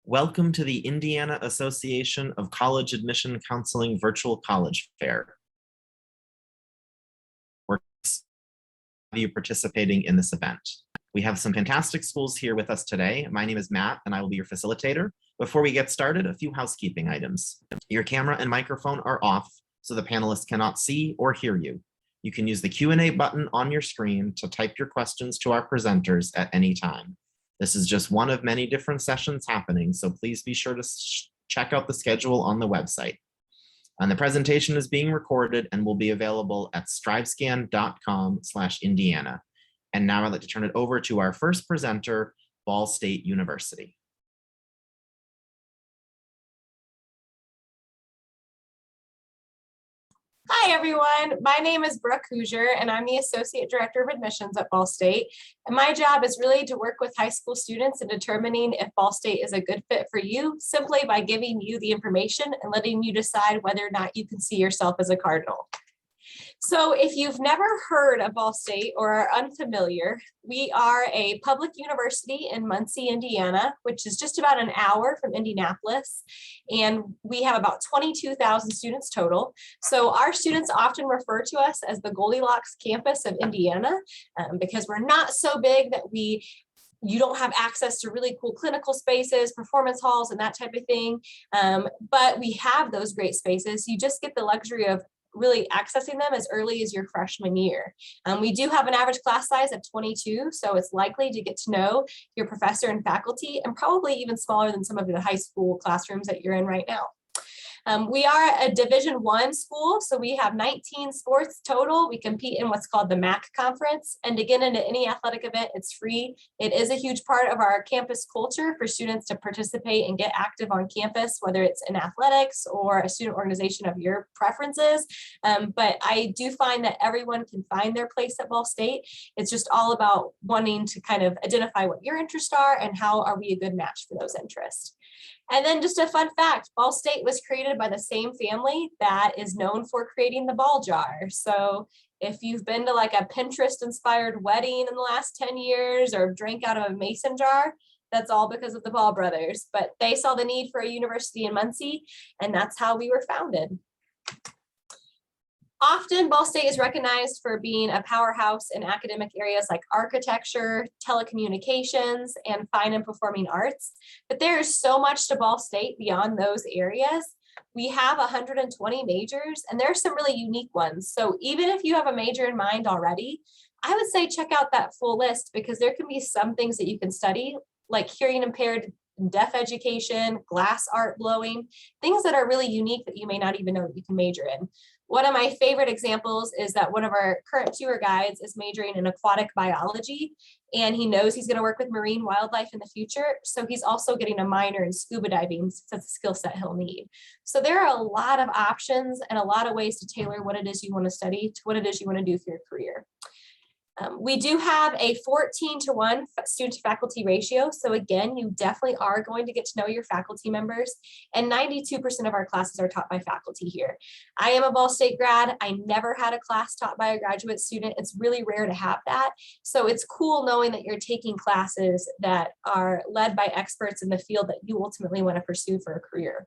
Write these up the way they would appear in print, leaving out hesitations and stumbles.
Welcome to the Indiana Association of College Admission Counseling Virtual College Fair. We're glad you participating in this event. We have some fantastic schools here with us today. My name is Matt and I will be your facilitator. Before we get started, a few housekeeping items. Your camera and microphone are off so the panelists cannot see or hear you. You can use the Q&A button on your screen to type your questions to our presenters at any time. This is just one of many different sessions happening, so please be sure to check out the schedule on the website. And the presentation is being recorded and will be available at strivescan.com/Indiana. And now I'd like to turn it over to our first presenter, Ball State University. Hi, everyone. My name is Brooke Hoosier, and I'm the Associate Director of Admissions at Ball State. And my job is really to work with high school students in determining if Ball State is a good fit for you, simply by giving you the information and letting you decide whether or not you can see yourself as a Cardinal. So if you've never heard of Ball State or are unfamiliar, we are a public university in Muncie, Indiana, which is just about an hour from Indianapolis. And we have about 22,000 students total. So our students often refer to us as the Goldilocks campus of Indiana because we're not so big that you don't have access to really cool clinical spaces, performance halls, and that type of thing. But we have those great spaces. You just get the luxury of really accessing them as early as your freshman year. We do have an average class size of 22, so it's likely to get to know your professor and faculty, and probably even smaller than some of the high school classrooms that you're in right now. We are a Division I school, so we have 19 sports total. We compete in what's called the MAC conference, and to get into any athletic event, it's free. It is a huge part of our campus culture for students to participate and get active on campus, whether it's in athletics or a student organization of your preferences. But I do find that everyone can find their place at Ball State. It's just all about wanting to kind of identify what your interests are and how are we a good match for those interests. And then just a fun fact, Ball State was created by the same family that is known for creating the ball jar. So if you've been to like a Pinterest inspired wedding in the last 10 years or drank out of a mason jar, that's all because of the Ball brothers. But they saw the need for a university in Muncie, and that's how we were founded. Often, Ball State is recognized for being a powerhouse in academic areas like architecture, telecommunications, and fine and performing arts. But there is so much to Ball State beyond those areas. We have 120 majors, and there are some really unique ones. So even if you have a major in mind already, I would say check out that full list because there can be some things that you can study, like hearing impaired deaf education, glass art blowing, things that are really unique that you may not even know that you can major in. One of my favorite examples is that one of our current tour guides is majoring in aquatic biology, and he knows he's going to work with marine wildlife in the future. So he's also getting a minor in scuba diving since that's a skill set he'll need. So there are a lot of options and a lot of ways to tailor what it is you want to study to what it is you want to do for your career. We do have a 14-to-1 student to faculty ratio. So again, you definitely are going to get to know your faculty members, and 92% of our classes are taught by faculty here. I am a Ball State grad. I never had a class taught by a graduate student. It's really rare to have that. So it's cool knowing that you're taking classes that are led by experts in the field that you ultimately want to pursue for a career.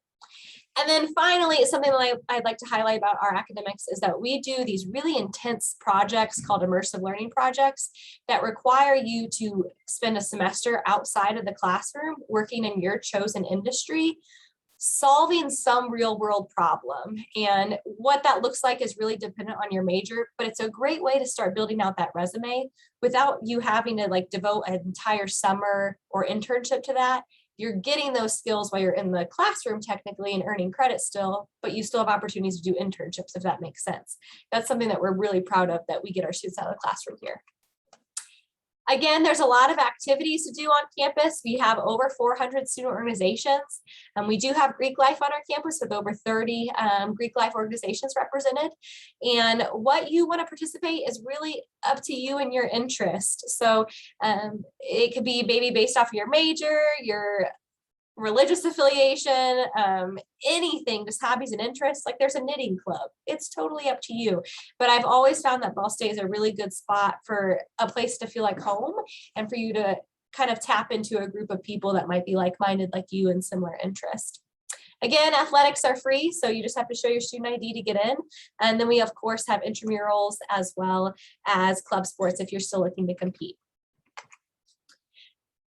And then finally, something that I'd like to highlight about our academics is that we do these really intense projects called immersive learning projects that require you to spend a semester outside of the classroom working in your chosen industry, solving some real world problem. And what that looks like is really dependent on your major, but it's a great way to start building out that resume without you having to like devote an entire summer or internship to that. You're getting those skills while you're in the classroom technically and earning credit still, but you still have opportunities to do internships if that makes sense. That's something that we're really proud of, that we get our students out of the classroom here. Again, there's a lot of activities to do on campus. We have over 400 student organizations, and we do have Greek life on our campus with over 30 Greek life organizations represented. And what you want to participate is really up to you and your interest. So it could be maybe based off of your major, your religious affiliation, anything, just hobbies and interests. Like there's a knitting club. It's totally up to you. But I've always found that Ball State is a really good spot for a place to feel like home and for you to kind of tap into a group of people that might be like-minded like you and similar interest. Again, athletics are free, so you just have to show your student ID to get in. And then we, of course, have intramurals as well as club sports if you're still looking to compete.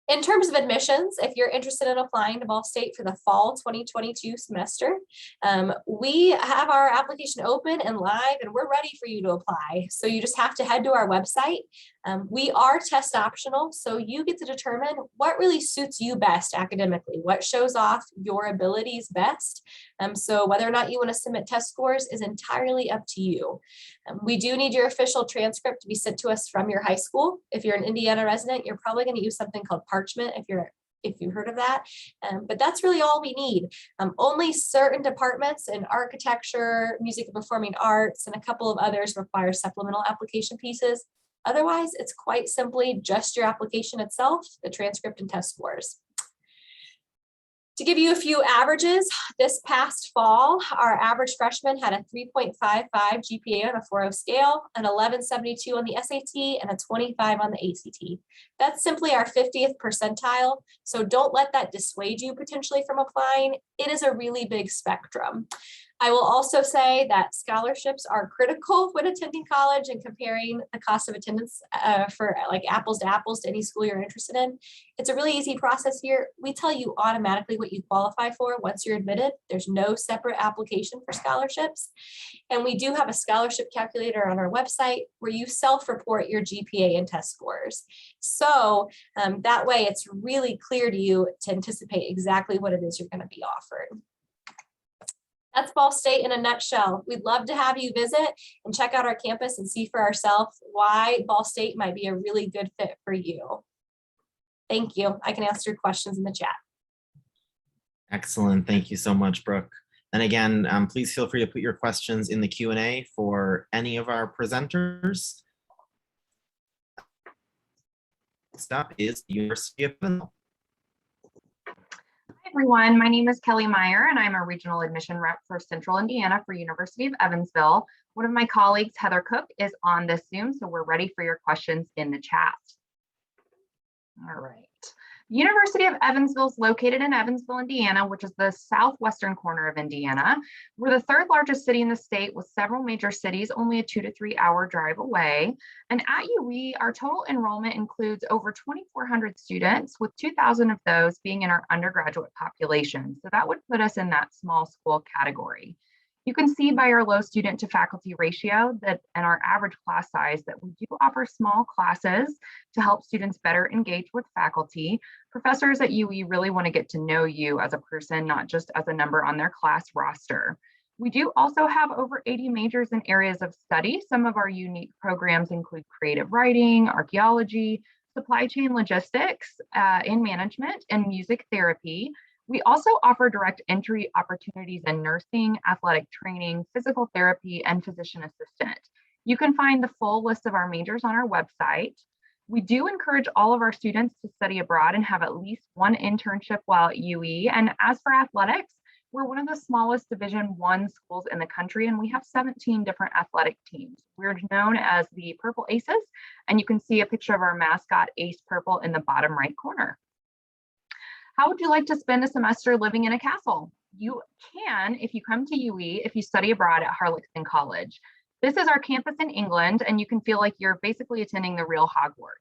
In terms of admissions, if you're interested in applying to Ball State for the fall 2022 semester, we have our application open and live, and we're ready for you to apply. So you just have to head to our website. We are test optional, so you get to determine what really suits you best academically, what shows off your abilities best. So whether or not you want to submit test scores is entirely up to you. We do need your official transcript to be sent to us from your high school. If you're an Indiana resident, you're probably going to use something called Parchment if you've heard of that, but that's really all we need. Only certain departments in architecture, music and performing arts, and a couple of others require supplemental application pieces. Otherwise, it's quite simply just your application itself, the transcript and test scores. To give you a few averages, this past fall, our average freshman had a 3.55 GPA on a 4.0 scale, an 11.72 on the SAT, and a 25 on the ACT. That's simply our 50th percentile, so don't let that dissuade you potentially from applying. It is a really big spectrum. I will also say that scholarships are critical when attending college and comparing the cost of attendance for like apples to apples to any school you're interested in. It's a really easy process here. We tell you automatically what you qualify for once you're admitted. There's no separate application for scholarships. And we do have a scholarship calculator on our website where you self-report your GPA and test scores. So that way it's really clear to you to anticipate exactly what it is you're going to be offered. That's Ball State in a nutshell. We'd love to have you visit and check out our campus and see for ourselves why Ball State might be a really good fit for you. Thank you. I can answer your questions in the chat. Excellent. Thank you so much, Brooke. And again, please feel free to put your questions in the Q&A for any of our presenters. Next up is the University of Evansville. Hi everyone, my name is Kelly Meyer and I'm a regional admission rep for Central Indiana for University of Evansville. One of my colleagues, Heather Cook, is on this Zoom, so we're ready for your questions in the chat. All right. The University of Evansville is located in Evansville, Indiana, which is the southwestern corner of Indiana. We're the third largest city in the state with several major cities only a 2 to 3 hour drive away. And at UWI, our total enrollment includes over 2,400 students, with 2,000 of those being in our undergraduate population. So that would put us in that small school category. You can see by our low student to faculty ratio that and our average class size that we do offer small classes to help students better engage with faculty. Professors at UWI really want to get to know you as a person, not just as a number on their class roster. We do also have over 80 majors in areas of study. Some of our unique programs include creative writing, archaeology, supply chain logistics, in management, and music therapy. We also offer direct entry opportunities in nursing, athletic training, physical therapy, and physician assistant. You can find the full list of our majors on our website. We do encourage all of our students to study abroad and have at least one internship while at UE. And as for athletics, we're one of the smallest Division I schools in the country, and we have 17 different athletic teams. We're known as the Purple Aces, and you can see a picture of our mascot, Ace Purple, in the bottom right corner. How would you like to spend a semester living in a castle? You can if you come to UE if you study abroad at Harlaxton College. This is our campus in England, and you can feel like you're basically attending the real Hogwarts.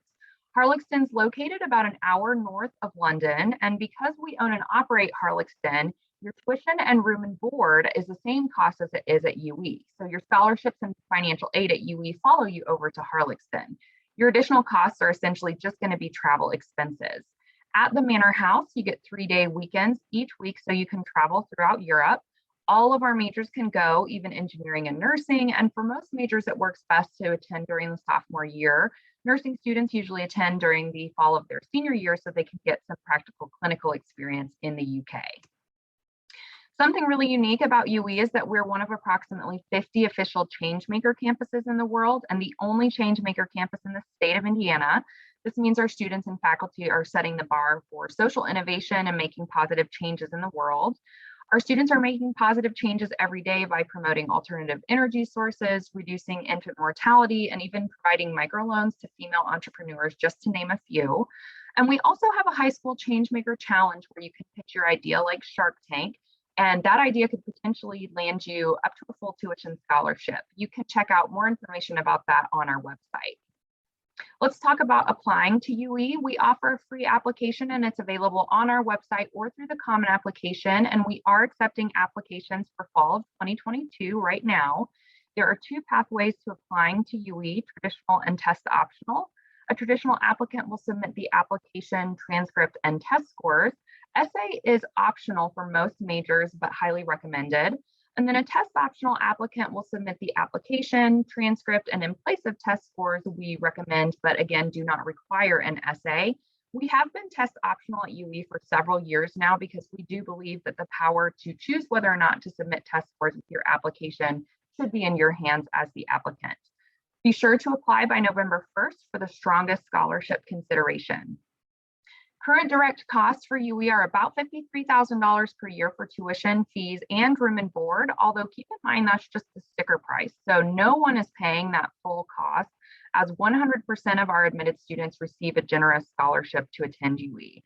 Harlaxton's located about an hour north of London, and because we own and operate Harlaxton, your tuition and room and board is the same cost as it is at UE. So your scholarships and financial aid at UE follow you over to Harlaxton. Your additional costs are essentially just going to be travel expenses. At the Manor House, you get 3-day weekends each week so you can travel throughout Europe. All of our majors can go, even engineering and nursing, and for most majors, it works best to attend during the sophomore year. Nursing students usually attend during the fall of their senior year so they can get some practical clinical experience in the UK. Something really unique about UE is that we're one of approximately 50 official Changemaker campuses in the world and the only Changemaker campus in the state of Indiana. This means our students and faculty are setting the bar for social innovation and making positive changes in the world. Our students are making positive changes every day by promoting alternative energy sources, reducing infant mortality, and even providing microloans to female entrepreneurs, just to name a few. And we also have a high school changemaker challenge where you can pitch your idea like Shark Tank, and that idea could potentially land you up to a full tuition scholarship. You can check out more information about that on our website. Let's talk about applying to UE. We offer a free application and it's available on our website or through the Common Application, and we are accepting applications for fall of 2022 right now. There are two pathways to applying to UE, traditional and test optional. A traditional applicant will submit the application, transcript, and test scores. Essay is optional for most majors, but highly recommended. And then a test optional applicant will submit the application, transcript, and in place of test scores, we recommend, but again, do not require an essay. We have been test optional at UE for several years now because we do believe that the power to choose whether or not to submit test scores with your application should be in your hands as the applicant. Be sure to apply by November 1st for the strongest scholarship consideration. Current direct costs for UE are about $53,000 per year for tuition, fees, and room and board, although keep in mind that's just the sticker price. So no one is paying that full cost, as 100% of our admitted students receive a generous scholarship to attend UE.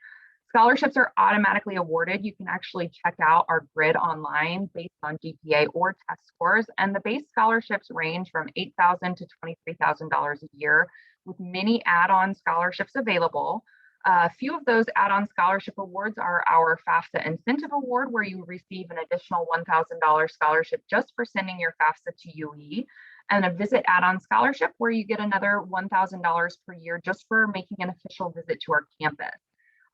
Scholarships are automatically awarded. You can actually check out our grid online based on GPA or test scores, and the base scholarships range from $8,000 to $23,000 a year, with many add-on scholarships available. A few of those add-on scholarship awards are our FAFSA Incentive Award, where you receive an additional $1,000 scholarship just for sending your FAFSA to UE, and a visit add-on scholarship, where you get another $1,000 per year just for making an official visit to our campus.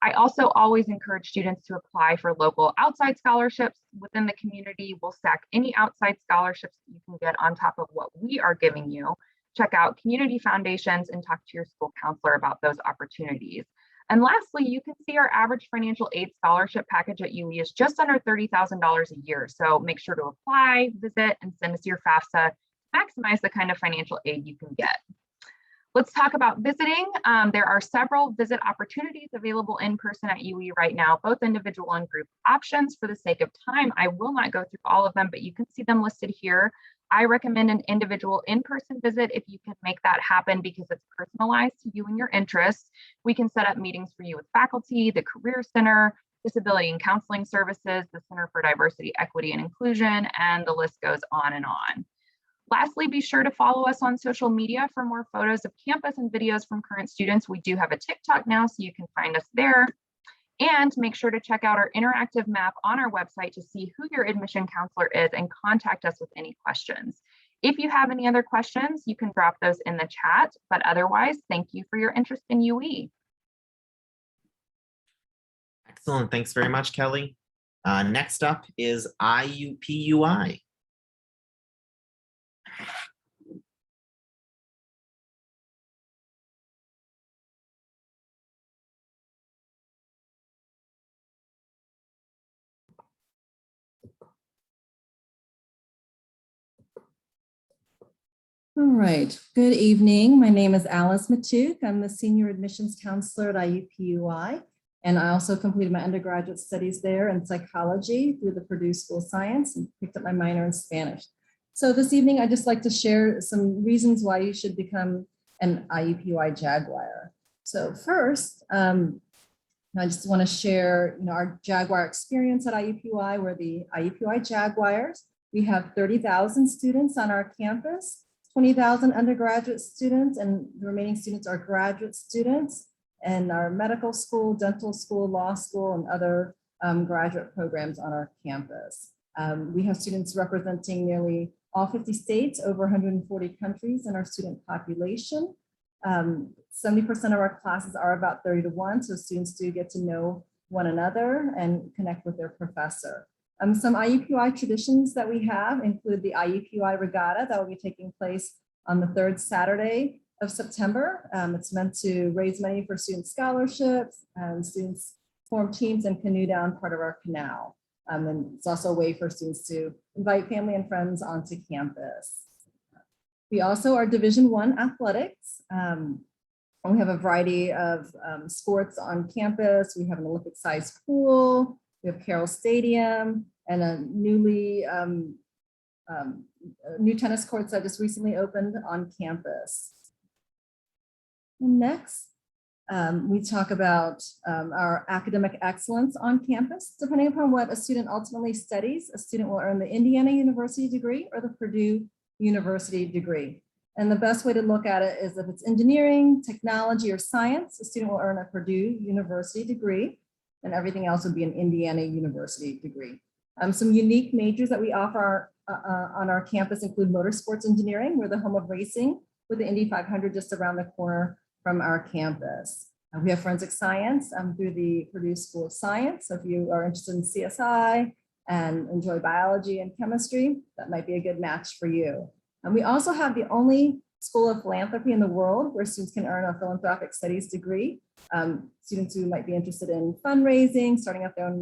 I also always encourage students to apply for local outside scholarships within the community. We'll stack any outside scholarships that you can get on top of what we are giving you. Check out community foundations and talk to your school counselor about those opportunities. And lastly, you can see our average financial aid scholarship package at UE is just under $30,000 a year. So make sure to apply, visit, and send us your FAFSA to maximize the kind of financial aid you can get. Let's talk about visiting. There are several visit opportunities available in person at UE right now, both individual and group options. For the sake of time, I will not go through all of them, but you can see them listed here. I recommend an individual in-person visit if you can make that happen because it's personalized to you and your interests. We can set up meetings for you with faculty, the Career Center, Disability and Counseling Services, the Center for Diversity, Equity, and Inclusion, and the list goes on and on. Lastly, be sure to follow us on social media for more photos of campus and videos from current students. We do have a TikTok now, so you can find us there. And make sure to check out our interactive map on our website to see who your admission counselor is and contact us with any questions. If you have any other questions, you can drop those in the chat, but otherwise, thank you for your interest in UE. Excellent. Thanks very much, Kelly. Next up is IUPUI. All right, good evening. My name is Alice Matuk. I'm the Senior Admissions Counselor at IUPUI, and I also completed my undergraduate studies there in psychology through the Purdue School of Science and picked up my minor in Spanish. So this evening, I'd just like to share some reasons why you should become an IUPUI Jaguar. So first, I just want to share our Jaguar experience at IUPUI. We're the IUPUI Jaguars. We have 30,000 students on our campus. 20,000 undergraduate students, and the remaining students are graduate students, and our medical school, dental school, law school, and other graduate programs on our campus. We have students representing nearly all 50 states, over 140 countries in our student population. 70% of our classes are about 30 to 1, so students do get to know one another and connect with their professor. Some IUPUI traditions that we have include the IUPUI Regatta that will be taking place on the 3rd Saturday of September. It's meant to raise money for student scholarships, and students form teams and canoe down part of our canal. And it's also a way for students to invite family and friends onto campus. We also are Division I athletics. We have a variety of sports on campus. We have an Olympic-sized pool. We have Carroll Stadium and a new tennis courts that just recently opened on campus. And next, We talk about our academic excellence on campus. Depending upon what a student ultimately studies, a student will earn the Indiana University degree or the Purdue University degree. And the best way to look at it is if it's engineering, technology, or science, a student will earn a Purdue University degree, and everything else would be an Indiana University degree. Some unique majors that we offer on our campus include motorsports engineering. We're the home of racing with the Indy 500 just around the corner from our campus. We have forensic science through the Purdue School of Science. So if you are interested in CSI and enjoy biology and chemistry, that might be a good match for you. And we also have the only school of philanthropy in the world where students can earn a philanthropic studies degree. Students who might be interested in fundraising, starting up their own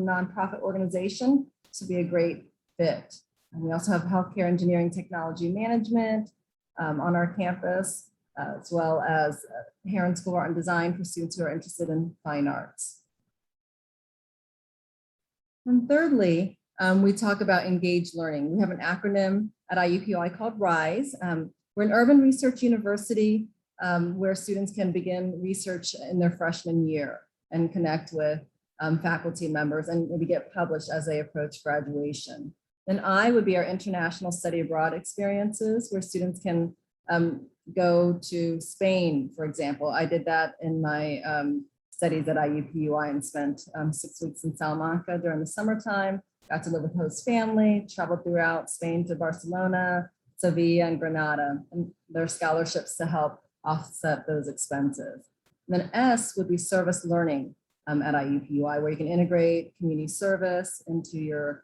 nonprofit organization, this would be a great fit. And we also have healthcare engineering technology management on our campus, as well as Heron School of Art and Design for students who are interested in fine arts. And thirdly, we talk about engaged learning. We have an acronym at IUPUI called RISE. We're an urban research university where students can begin research in their freshman year and connect with faculty members and maybe get published as they approach graduation. Then I would be our international study abroad experiences where students can go to Spain, for example. I did that in my studies at IUPUI and spent 6 weeks in Salamanca during the summertime, got to live with host family, traveled throughout Spain to Barcelona, Sevilla, and Granada, and there are scholarships to help offset those expenses. And then S would be service learning at IUPUI, where you can integrate community service into your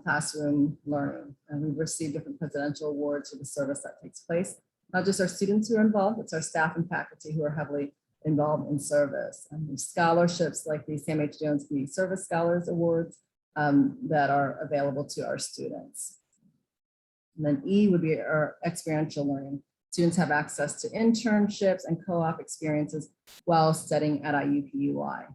classroom learning. And we've received different presidential awards for the service that takes place. Not just our students who are involved, it's our staff and faculty who are heavily involved in service. And scholarships like the Sam H. Jones Community Service Scholars Awards that are available to our students. And then E would be our experiential learning. Students have access to internships and co-op experiences while studying at IUPUI.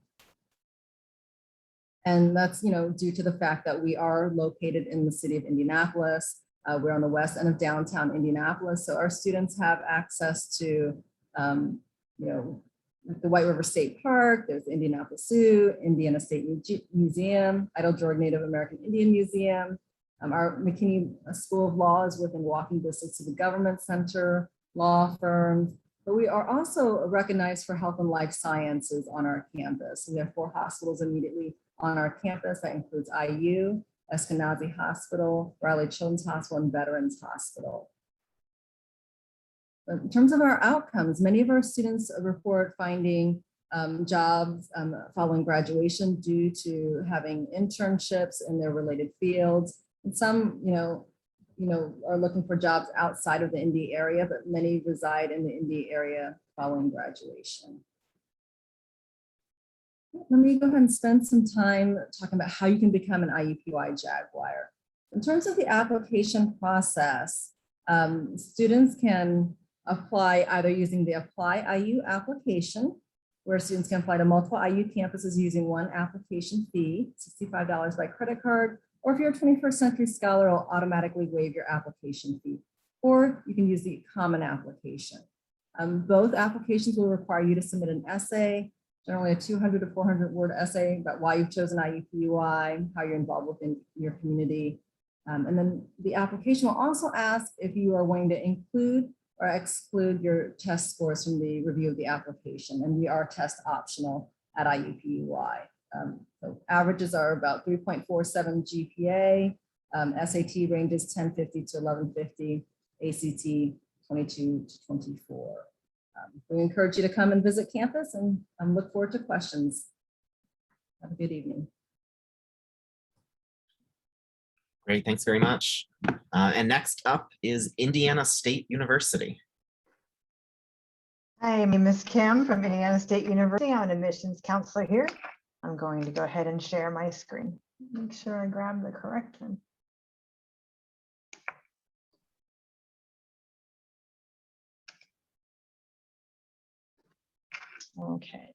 And that's due to the fact that we are located in the city of Indianapolis. We're on the west end of downtown Indianapolis. So our students have access to the White River State Park, there's the Indianapolis Zoo, Indiana State Museum, Idle George Native American Indian Museum. Our McKinney School of Law is within walking distance to the government center, law firms, but we are also recognized for health and life sciences on our campus. We have 4 hospitals immediately on our campus. That includes IU, Eskenazi Hospital, Riley Children's Hospital, and Veterans Hospital. In terms of our outcomes, many of our students report finding jobs following graduation due to having internships in their related fields. And some, are looking for jobs outside of the Indy area, but many reside in the Indy area following graduation. Let me go ahead and spend some time talking about how you can become an IUPUI Jaguar. In terms of the application process, students can apply either using the Apply IU application, where students can apply to multiple IU campuses using one application fee, $65 by credit card, or if you're a 21st Century Scholar, it'll automatically waive your application fee, or you can use the common application. Both applications will require you to submit an essay, generally a 200 to 400 word essay about why you've chosen IUPUI, how you're involved within your community. And then the application will also ask if you are willing to include or exclude your test scores from the review of the application. And we are test optional at IUPUI. So averages are about 3.47 GPA, SAT ranges 1050 to 1150, ACT 22 to 24. We encourage you to come and visit campus and look forward to questions. Have a good evening. Great, thanks very much. And next up is Indiana State University. Hi, my name is Kim from Indiana State University. I'm an admissions counselor here. I'm going to go ahead and share my screen. Make sure I grab the correct one. Okay.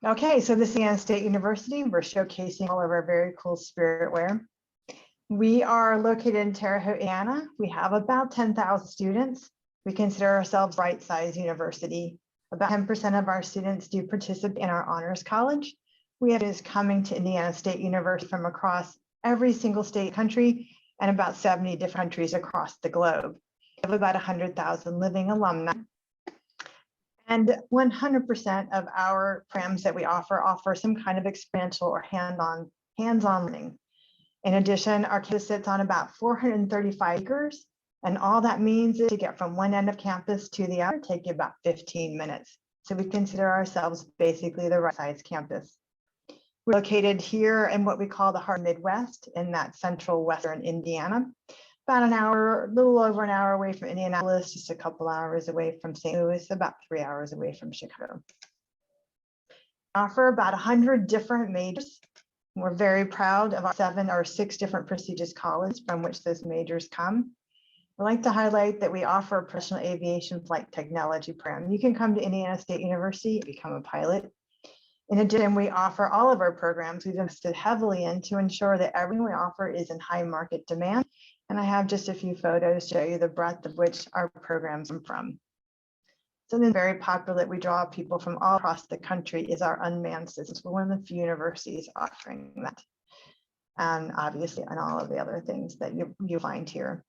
Okay, so this is Indiana State University. We're showcasing all of our very cool spirit wear. We are located in Terre Haute, Indiana. We have about 10,000 students. We consider ourselves a right-sized university. About 10% of our students do participate in our honors college. We have students coming to Indiana State University from across every single state country and about 70 different countries across the globe. We have about 100,000 living alumni. And 100% of our programs that we offer some kind of experiential or hands-on learning. In addition, our campus sits on about 435 acres, and all that means is to get from one end of campus to the other take you about 15 minutes. So we consider ourselves basically the right-sized campus. We're located here in what we call the heart of Midwest, in that central western Indiana. About an hour, a little over an hour away from Indianapolis, just a couple hours away from St. Louis, about 3 hours away from Chicago. We offer about 100 different majors. We're very proud of our 7 or 6 different prestigious colleges from which those majors come. I'd like to highlight that we offer a professional aviation flight technology program. You can come to Indiana State University, become a pilot. In addition, we offer all of our programs we've invested heavily in to ensure that everything we offer is in high market demand. And I have just a few photos to show you the breadth of which our programs come from. Something very popular that we draw people from all across the country is our unmanned systems. We're one of the few universities offering that. And obviously, and all of the other things that you find here.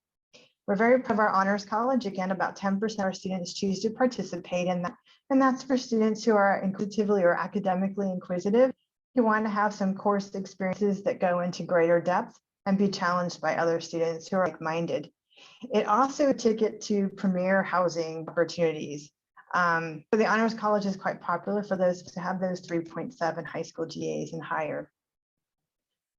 We're very proud of our honors college. Again, about 10% of our students choose to participate in that. And that's for students who are inquisitively or academically inquisitive, who want to have some course experiences that go into greater depth and be challenged by other students who are like-minded. It also a ticket to premier housing opportunities. So the honors college is quite popular for those to have those 3.7 high school GAs and higher.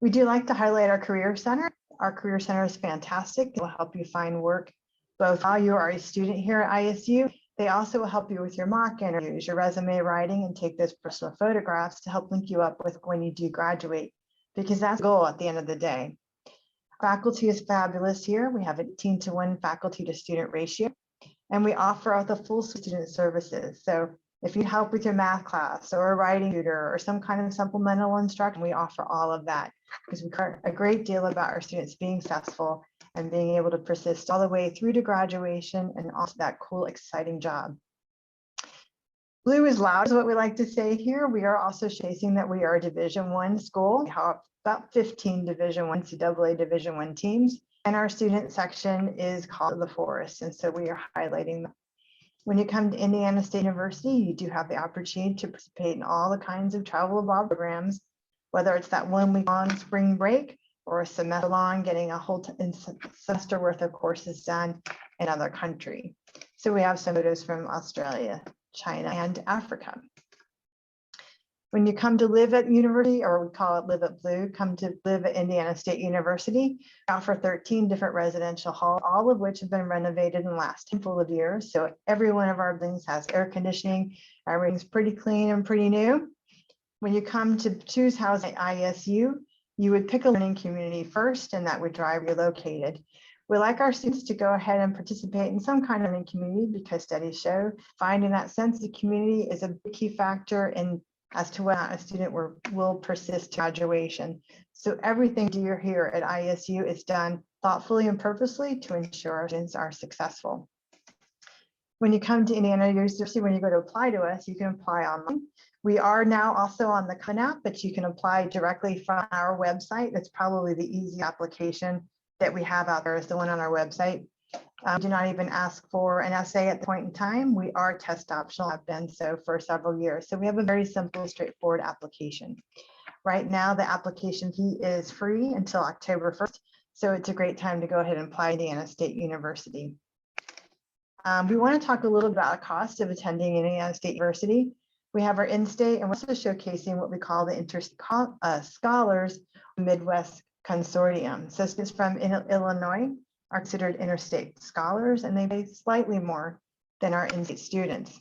We do like to highlight our career center. Our career center is fantastic. It will help you find work both while you are a student here at ISU. They also will help you with your mock interviews, your resume writing, and take those personal photographs to help link you up with when you do graduate, because that's the goal at the end of the day. Faculty is fabulous here. We have an 18-to-1 faculty to student ratio, and we offer the full student services. So if you help with your math class or a writing tutor or some kind of supplemental instruction, we offer all of that because we care a great deal about our students being successful and being able to persist all the way through to graduation and also that cool, exciting job. Blue is loud is what we like to say here. We are also chasing that we are a Division I school. We have about 15 Division I, NCAA Division I teams, and our student section is called the Forest. And so we are highlighting that. When you come to Indiana State University, you do have the opportunity to participate in all the kinds of travel abroad programs, whether it's that 1 week long spring break or a semester long, getting a whole semester worth of courses done in another country. So we have some photos from Australia, China, and Africa. When you come to live at university, or we call it Live at Blue, come to live at Indiana State University, we offer 13 different residential halls, all of which have been renovated in the last handful of years. So every one of our buildings has air conditioning, everything's pretty clean and pretty new. When you come to choose housing at ISU, you would pick a learning community first, and that would drive where you're located. We like our students to go ahead and participate in some kind of learning community because studies show finding that sense of community is a big key factor in as to whether a student will persist to graduation. So everything we do here at ISU is done thoughtfully and purposely to ensure our students are successful. When you come to Indiana University, when you go to apply to us, you can apply online. We are now also on the Khan app, but you can apply directly from our website. That's probably the easy application that we have out there is the one on our website. Do not even ask for an essay at the point in time. We are test optional, have been so for several years. So we have a very simple, straightforward application. Right now, the application fee is free until October 1st. So it's a great time to go ahead and apply to Indiana State University. We want to talk a little about the cost of attending Indiana State University. We have our in-state, and we're also showcasing what we call the Scholars Midwest Consortium. So students from Illinois are considered interstate scholars, and they pay slightly more than our in-state students.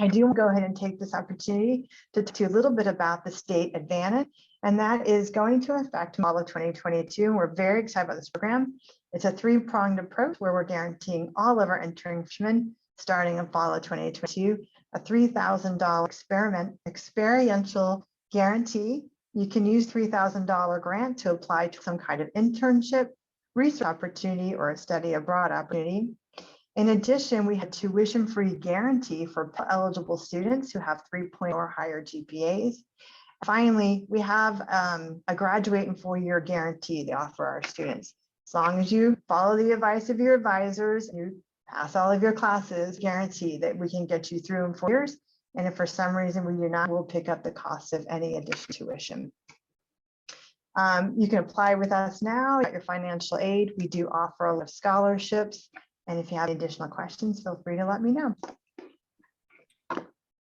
I do want to go ahead and take this opportunity to talk to you a little bit about the state advantage, and that is going to affect fall of 2022. We're very excited about this program. It's a three-pronged approach where we're guaranteeing all of our intern freshmen starting in fall of 2022 a $3,000 experiential guarantee. You can use $3,000 grant to apply to some kind of internship, research opportunity, or a study abroad opportunity. In addition, we have tuition-free guarantee for eligible students who have 3.0 or higher GPAs. Finally, we have a graduate and 4-year guarantee they offer our students. As long as you follow the advice of your advisors, you pass all of your classes, guarantee that we can get you through in 4 years. And if for some reason we do not, we'll pick up the cost of any additional tuition. You can apply with us now, get your financial aid. We do offer a lot of scholarships. And if you have additional questions, feel free to let me know.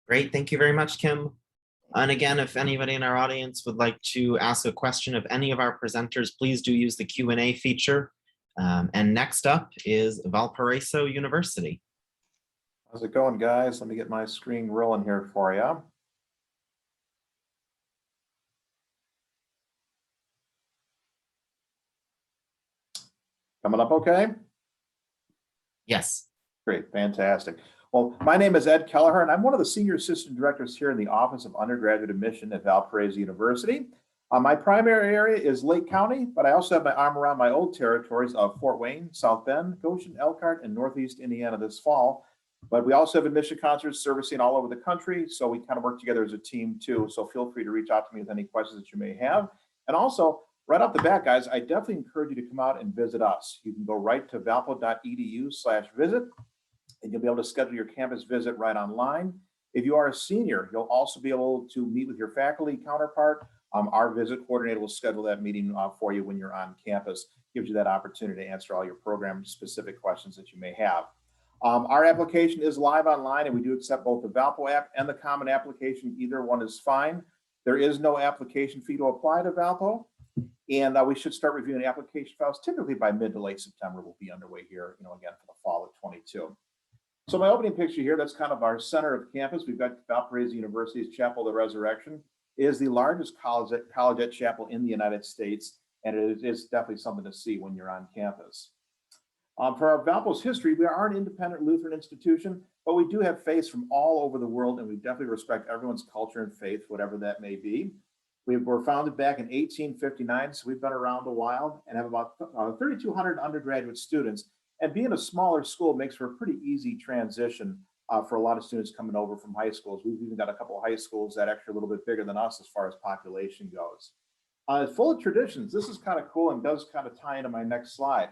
Great, thank you very much, Kim. And again, if anybody in our audience would like to ask a question of any of our presenters, please do use the Q&A feature. And next up is Valparaiso University. How's it going, guys? Let me get my screen rolling here for you. Coming up okay? Yes. Great, fantastic. Well, my name is Ed Kelleher, and I'm one of the senior assistant directors here in the Office of Undergraduate Admission at Valparaiso University. My primary area is Lake County, but I also have my arm around my old territories of Fort Wayne, South Bend, Goshen, Elkhart, and Northeast Indiana this fall. But we also have admission concerts servicing all over the country, so we kind of work together as a team too. So feel free to reach out to me with any questions that you may have. And also, right off the bat, guys, I definitely encourage you to come out and visit us. You can go right to valpo.edu/visit. And you'll be able to schedule your campus visit right online. If you are a senior, you'll also be able to meet with your faculty counterpart. Our visit coordinator will schedule that meeting for you when you're on campus. Gives you that opportunity to answer all your program specific questions that you may have. Our application is live online, and we do accept both the Valpo app and the Common application. Either one is fine. There is no application fee to apply to Valpo. And we should start reviewing application files typically by mid to late September. We'll be underway here, again, for the fall of 22. So my opening picture here, that's kind of our center of campus. We've got Valparaiso University's Chapel of the Resurrection. It is the largest collegiate chapel in the United States, and it is definitely something to see when you're on campus. For our Valpo's history, we are an independent Lutheran institution, but we do have faiths from all over the world, and we definitely respect everyone's culture and faith, whatever that may be. We were founded back in 1859, so we've been around a while and have about 3,200 undergraduate students. And being a smaller school makes for a pretty easy transition for a lot of students coming over from high schools. We've even got a couple of high schools that are actually a little bit bigger than us as far as population goes. It's full of traditions. This is kind of cool and does kind of tie into my next slide.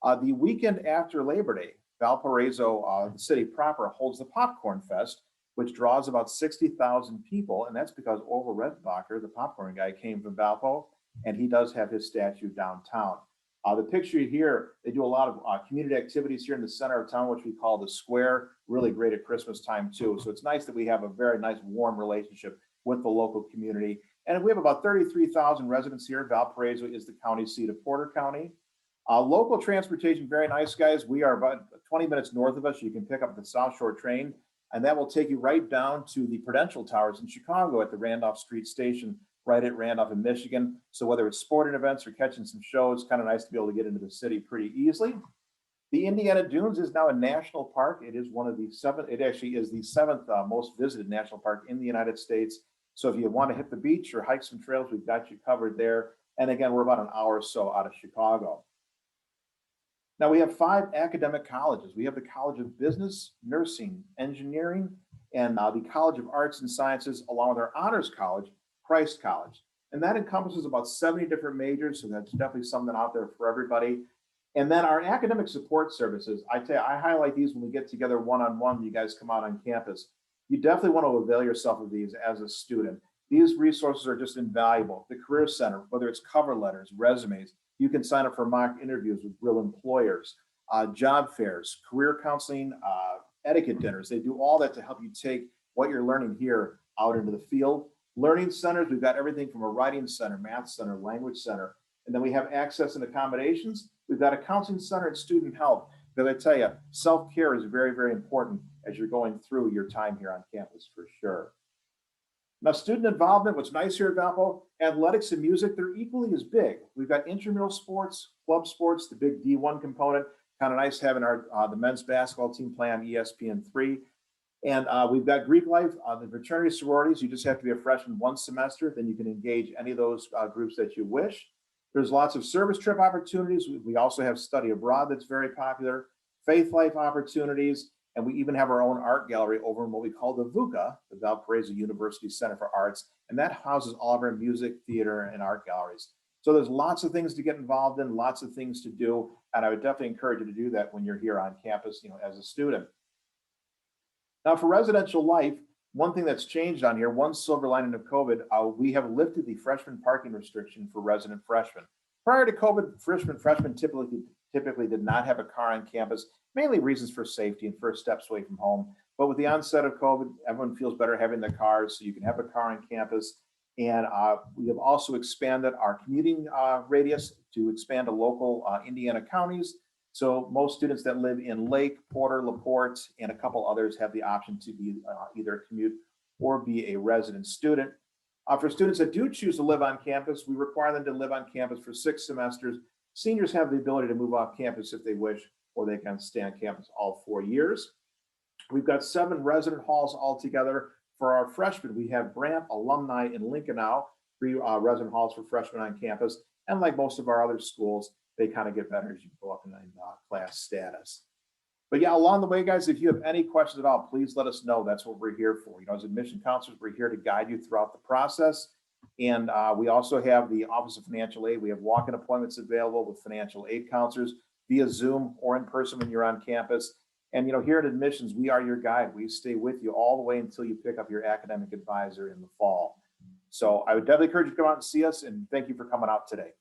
The weekend after Labor Day, Valparaiso, the city proper, holds the Popcorn Fest, which draws about 60,000 people. And that's because Orville Redenbacher, the popcorn guy, came from Valpo, and he does have his statue downtown. The picture here, they do a lot of community activities here in the center of town, which we call the square. Really great at Christmas time too. So it's nice that we have a very nice warm relationship with the local community. And we have about 33,000 residents here. Valparaiso is the county seat of Porter County. Local transportation, very nice, guys. We are about 20 minutes north of us. You can pick up the South Shore train, and that will take you right down to the Prudential Towers in Chicago at the Randolph Street Station, right at Randolph in Michigan. So whether it's sporting events or catching some shows, kind of nice to be able to get into the city pretty easily. The Indiana Dunes is now a national park. It is one of the it actually is the 7th most visited national park in the United States. So if you want to hit the beach or hike some trails, we've got you covered there. And again, we're about an hour or so out of Chicago. Now we have 5 academic colleges. We have the College of Business, Nursing, Engineering, and the College of Arts and Sciences, along with our Honors College, Christ College. And that encompasses about 70 different majors, so that's definitely something out there for everybody. And then our academic support services, I tell you, I highlight these when we get together one-on-one, you guys come out on campus. You definitely want to avail yourself of these as a student. These resources are just invaluable. The Career Center, whether it's cover letters, resumes, you can sign up for mock interviews with real employers, job fairs, career counseling, etiquette dinners. They do all that to help you take what you're learning here out into the field. Learning centers, we've got everything from a writing center, math center, language center, and then we have access and accommodations. We've got a counseling center and student health. Because I tell you, self-care is very, very important as you're going through your time here on campus for sure. Now, student involvement, what's nice here at Valpo, athletics and music, they're equally as big. We've got intramural sports, club sports, the big D1 component. Kind of nice having our the men's basketball team play on ESPN3. And we've got Greek life, the fraternity sororities. You just have to be a freshman 1 semester, then you can engage any of those groups that you wish. There's lots of service trip opportunities. We also have study abroad that's very popular. faith life opportunities, and we even have our own art gallery over in what we call the VUCA, the Valparaiso University Center for Arts, and that houses all of our music, theater, and art galleries. So there's lots of things to get involved in, lots of things to do, and I would definitely encourage you to do that when you're here on campus, as a student. Now, for residential life, one thing that's changed on here, one silver lining of COVID, we have lifted the freshman parking restriction for resident freshmen. Prior to COVID, freshmen typically did not have a car on campus, mainly reasons for safety and first steps away from home. But with the onset of COVID, everyone feels better having their cars, so you can have a car on campus. And we have also expanded our commuting radius to expand to local Indiana counties. So most students that live in Lake, Porter, LaPorte, and a couple others have the option to be either a commute or be a resident student. For students that do choose to live on campus, we require them to live on campus for 6 semesters. Seniors have the ability to move off campus if they wish, or they can stay on campus all 4 years. We've got 7 resident halls altogether. For our freshmen, we have Brant, Alumni, and Lincoln now, 3 resident halls for freshmen on campus. And like most of our other schools, they kind of get better as you go up in class status. But yeah, along the way, guys, if you have any questions at all, please let us know. That's what we're here for. As admission counselors, we're here to guide you throughout the process. And we also have the Office of Financial Aid. We have walk-in appointments available with financial aid counselors via Zoom or in person when you're on campus. And here at admissions, we are your guide. We stay with you all the way until you pick up your academic advisor in the fall. So I would definitely encourage you to come out and see us, and thank you for coming out today.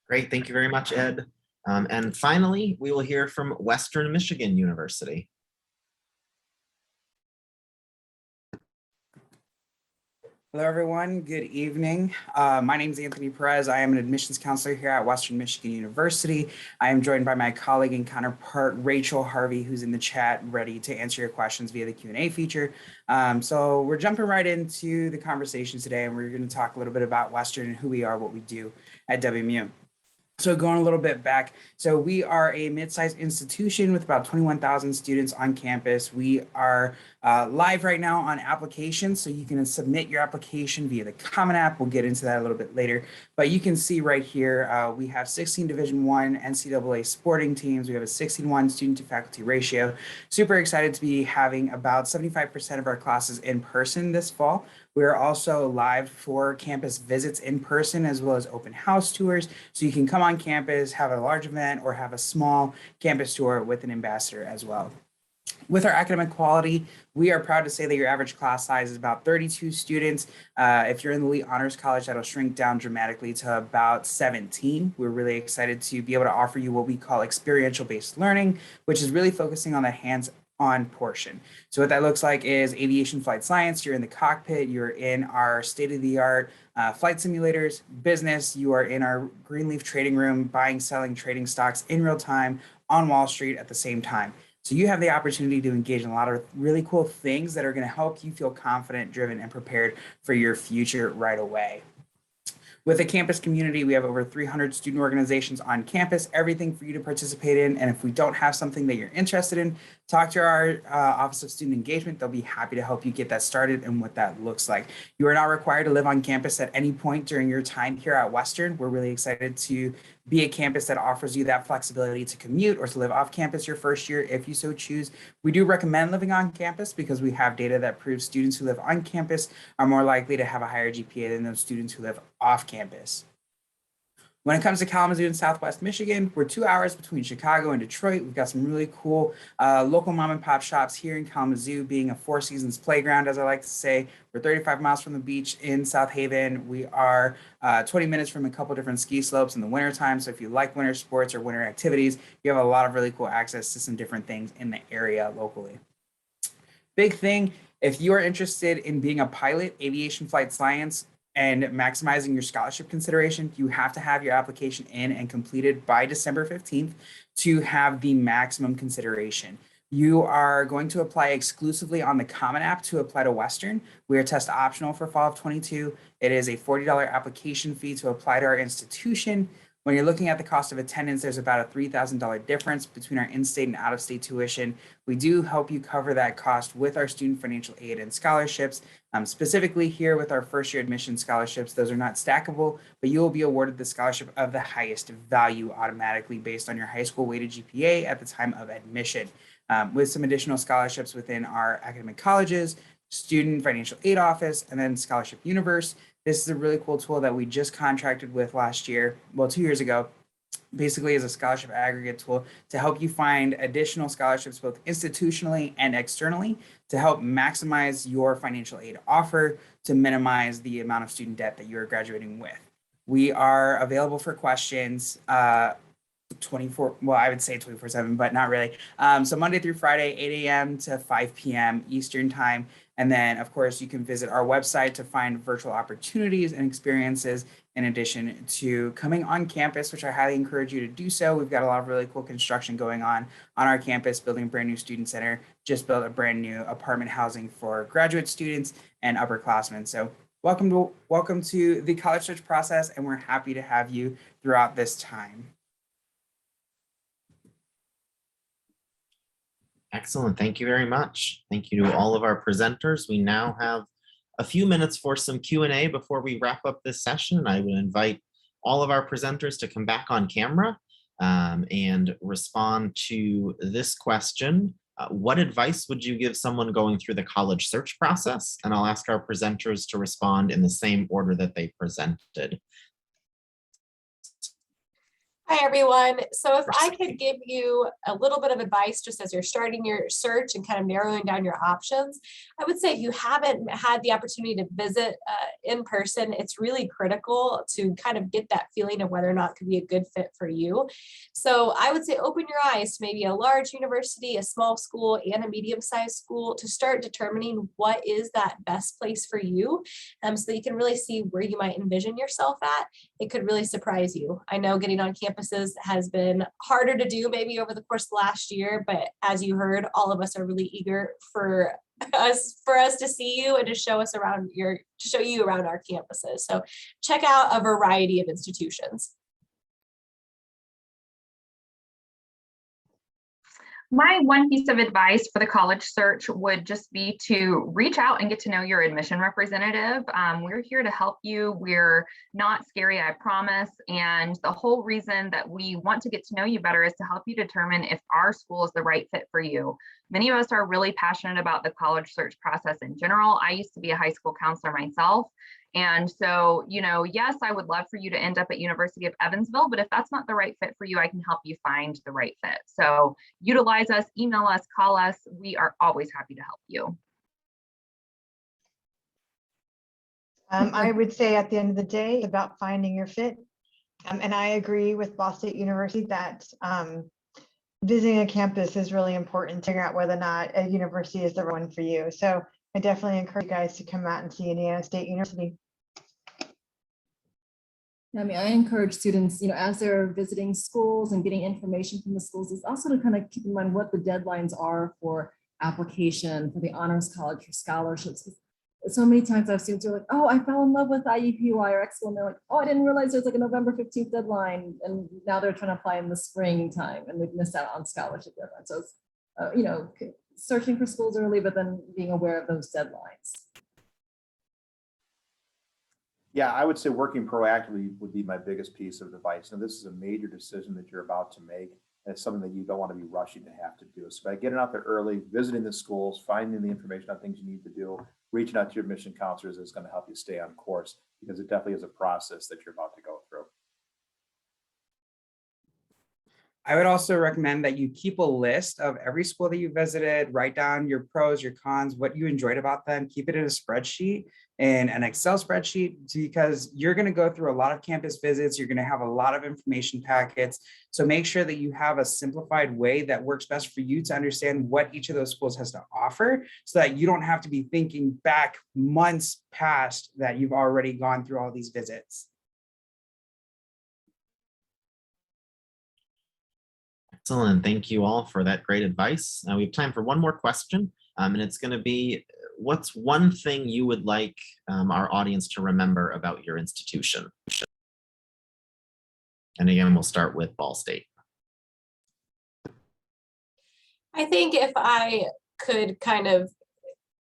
Great, thank you very much, Ed. And finally, we will hear from Western Michigan University. Hello, everyone. Good evening. My name is Anthony Perez. I am an admissions counselor here at Western Michigan University. I am joined by my colleague and counterpart, Rachel Harvey, who's in the chat ready to answer your questions via the Q&A feature. So we're jumping right into the conversation today, and we're going to talk a little bit about Western and who we are, what we do at WMU. So going a little bit back, so we are a mid-sized institution with about 21,000 students on campus. We are live right now on applications, so you can submit your application via the Common App. We'll get into that a little bit later, but you can see right here, we have 16 Division I NCAA sporting teams. We have a 16:1 student to faculty ratio. Super excited to be having about 75% of our classes in person this fall. We're also live for campus visits in person as well as open house tours. So you can come on campus, have a large event, or have a small campus tour with an ambassador as well. With our academic quality, we are proud to say that your average class size is about 32 students. If you're in the elite honors college, that'll shrink down dramatically to about 17. We're really excited to be able to offer you what we call experiential based learning, which is really focusing on the hands-on portion. So what that looks like is aviation flight science. You're in the cockpit, you're in our state-of-the-art flight simulators. Business, you are in our Greenleaf trading room, buying, selling, trading stocks in real time on Wall Street at the same time. So you have the opportunity to engage in a lot of really cool things that are going to help you feel confident, driven, and prepared for your future right away. With the campus community, we have over 300 student organizations on campus, everything for you to participate in. And if we don't have something that you're interested in, talk to our Office of Student Engagement. They'll be happy to help you get that started and what that looks like. You are not required to live on campus at any point during your time here at Western. We're really excited to be a campus that offers you that flexibility to commute or to live off campus your first year if you so choose. We do recommend living on campus because we have data that proves students who live on campus are more likely to have a higher GPA than those students who live off campus. When it comes to Kalamazoo and Southwest Michigan, we're 2 hours between Chicago and Detroit. We've got some really cool local mom and pop shops here in Kalamazoo, being a Four Seasons playground, as I like to say. We're 35 miles from the beach in South Haven. We are 20 minutes from a couple different ski slopes in the wintertime. So if you like winter sports or winter activities, you have a lot of really cool access to some different things in the area locally. Big thing, if you are interested in being a pilot, aviation flight science, and maximizing your scholarship consideration, you have to have your application in and completed by December 15th to have the maximum consideration. You are going to apply exclusively on the Common App to apply to Western. We are test optional for fall of 22. It is a $40 application fee to apply to our institution. When you're looking at the cost of attendance, there's about a $3,000 difference between our in-state and out-of-state tuition. We do help you cover that cost with our student financial aid and scholarships. Specifically here with our first-year admission scholarships, those are not stackable, but you will be awarded the scholarship of the highest value automatically based on your high school weighted GPA at the time of admission. With some additional scholarships within our academic colleges, student financial aid office, and then Scholarship Universe. This is a really cool tool that we just contracted with last year, well, 2 years ago, basically as a scholarship aggregate tool to help you find additional scholarships both institutionally and externally to help maximize your financial aid offer to minimize the amount of student debt that you're graduating with. We are available for questions 24, well, I would say 24/7, but not really. So Monday through Friday, 8 a.m. to 5 p.m. Eastern time. And then, of course, you can visit our website to find virtual opportunities and experiences in addition to coming on campus, which I highly encourage you to do so. We've got a lot of really cool construction going on our campus, building a brand new student center, just built a brand new apartment housing for graduate students and upperclassmen. So welcome to the college search process, and we're happy to have you throughout this time. Excellent. Thank you very much. Thank you to all of our presenters. We now have a few minutes for some Q&A before we wrap up this session. I would invite all of our presenters to come back on camera and respond to this question. What advice would you give someone going through the college search process? And I'll ask our presenters to respond in the same order that they presented. Hi, everyone. So if I could give you a little bit of advice just as you're starting your search and kind of narrowing down your options, I would say if you haven't had the opportunity to visit in person, it's really critical to kind of get that feeling of whether or not it could be a good fit for you. So I would say open your eyes to maybe a large university, a small school, and a medium-sized school to start determining what is that best place for you so that you can really see where you might envision yourself at. It could really surprise you. I know getting on campus has been harder to do maybe over the course of last year, but as you heard, all of us are really eager for us to see you and to show us around you around our campuses. So check out a variety of institutions. My one piece of advice for the college search would just be to reach out and get to know your admission representative. We're here to help you. We're not scary, I promise. And the whole reason that we want to get to know you better is to help you determine if our school is the right fit for you. Many of us are really passionate about the college search process in general. I used to be a high school counselor myself. And so, yes, I would love for you to end up at University of Evansville, but if that's not the right fit for you, I can help you find the right fit. So utilize us, email us, call us. We are always happy to help you. I would say at the end of the day, it's about finding your fit. And I agree with Ball State University that visiting a campus is really important to figure out whether or not a university is the right one for you. So I definitely encourage you guys to come out and see Indiana State University. I mean, I encourage students, as they're visiting schools and getting information from the schools, is also to kind of keep in mind what the deadlines are for application for the honors college for scholarships. So many times I've seen students are like, oh, I fell in love with IUPUI or Expo, and they're like, oh, I didn't realize there's like a November 15th deadline, and now they're trying to apply in the spring time, and they've missed out on scholarship deadlines. So it's, searching for schools early, but then being aware of those deadlines. Yeah, I would say working proactively would be my biggest piece of advice. Now, this is a major decision that you're about to make. And it's something that you don't want to be rushing to have to do. So by getting out there early, visiting the schools, finding the information on things you need to do, reaching out to your admission counselors is going to help you stay on course, because it definitely is a process that you're about to go through. I would also recommend that you keep a list of every school that you visited, write down your pros, your cons, what you enjoyed about them, keep it in a spreadsheet, in an Excel spreadsheet, because you're going to go through a lot of campus visits. You're going to have a lot of information packets. So make sure that you have a simplified way that works best for you to understand what each of those schools has to offer, so that you don't have to be thinking back months past that you've already gone through all these visits. Excellent. Thank you all for that great advice. We have time for one more question, and it's going to be, what's one thing you would like our audience to remember about your institution? And again, we'll start with Ball State. I think if I could kind of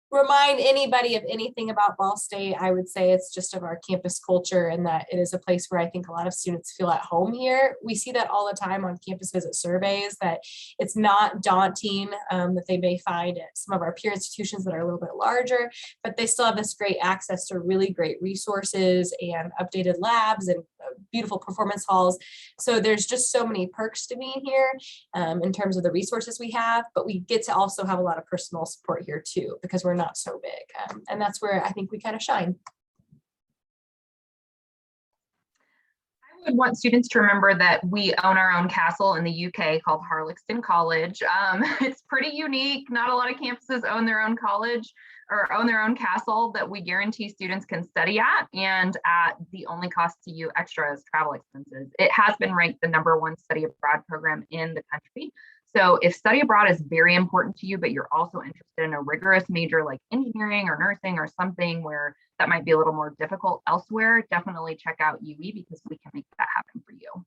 remind anybody of anything about Ball State, I would say it's just of our campus culture and that it is a place where I think a lot of students feel at home here. We see that all the time on campus visit surveys, that it's not daunting, that they may find at some of our peer institutions that are a little bit larger, but they still have this great access to really great resources and updated labs and beautiful performance halls. So there's just so many perks to being here in terms of the resources we have, but we get to also have a lot of personal support here too, because we're not so big. And that's where I think we kind of shine. I would want students to remember that we own our own castle in the UK called Harlexton College. It's pretty unique. Not a lot of campuses own their own college or own their own castle that we guarantee students can study at, and at the only cost to you extra is travel expenses. It has been ranked the #1 study abroad program in the country. So if study abroad is very important to you, but you're also interested in a rigorous major like engineering or nursing or something where that might be a little more difficult elsewhere, definitely check out UE because we can make that happen for you.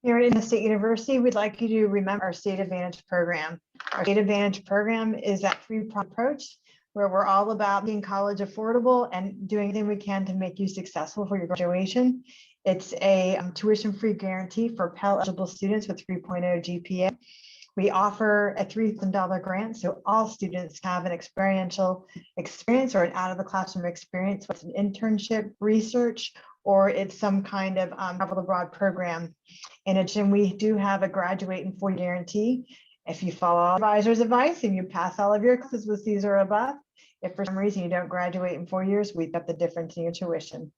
Here at Indiana State University, we'd like you to remember our State Advantage program. Our State Advantage program is that three-pronged approach where we're all about making college affordable and doing everything we can to make you successful for your graduation. It's a tuition-free guarantee for Pell eligible students with 3.0 GPA. We offer a $3,000 grant, so all students have an experiential experience or an out of the classroom experience, whether it's an internship, research, or it's some kind of travel abroad program. In addition, we do have a graduate in 4 guarantee. If you follow our advisor's advice and you pass all of your classes with C's or above, if for some reason you don't graduate in 4 years, we've got the difference in your tuition.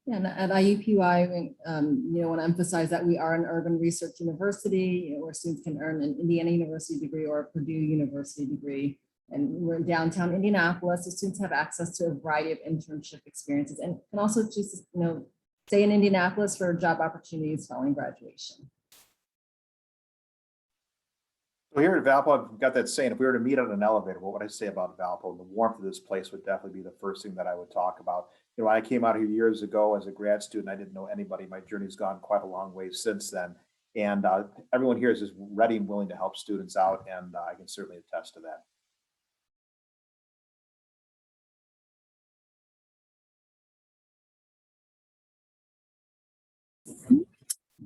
And at IUPUI, I want to emphasize that we are an urban research university, where students can earn an Indiana University degree or a Purdue University degree. And we're in downtown Indianapolis, so students have access to a variety of internship experiences and can also just, stay in Indianapolis for job opportunities following graduation. So here at Valpo, I've got that saying, if we were to meet on an elevator, what would I say about Valpo? The warmth of this place would definitely be the first thing that I would talk about. I came out here years ago as a grad student. I didn't know anybody. My journey's gone quite a long way since then. And everyone here is just ready and willing to help students out. And I can certainly attest to that.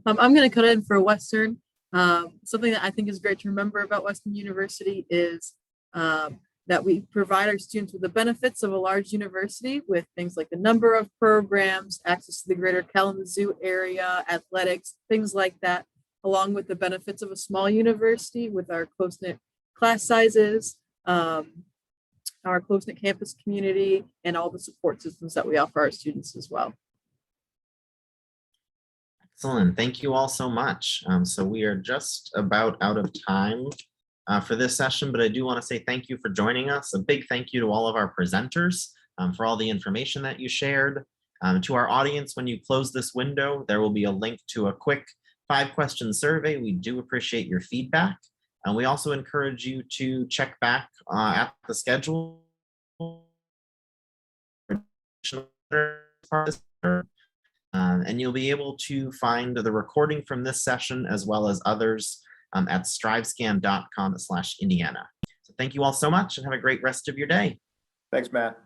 I'm going to cut in for Western. Something that I think is great to remember about Western University is that we provide our students with the benefits of a large university with things like the number of programs, access to the greater Kalamazoo area, athletics, things like that, along with the benefits of a small university with our close-knit class sizes, our close-knit campus community, and all the support systems that we offer our students as well. Excellent. Thank you all so much. So we are just about out of time for this session, but I do want to say thank you for joining us. A big thank you to all of our presenters for all the information that you shared. To our audience, when you close this window, there will be a link to a quick 5-question survey. We do appreciate your feedback. And we also encourage you to check back at the schedule. And you'll be able to find the recording from this session as well as others at strivescan.com/Indiana. So thank you all so much and have a great rest of your day. Thanks, Matt.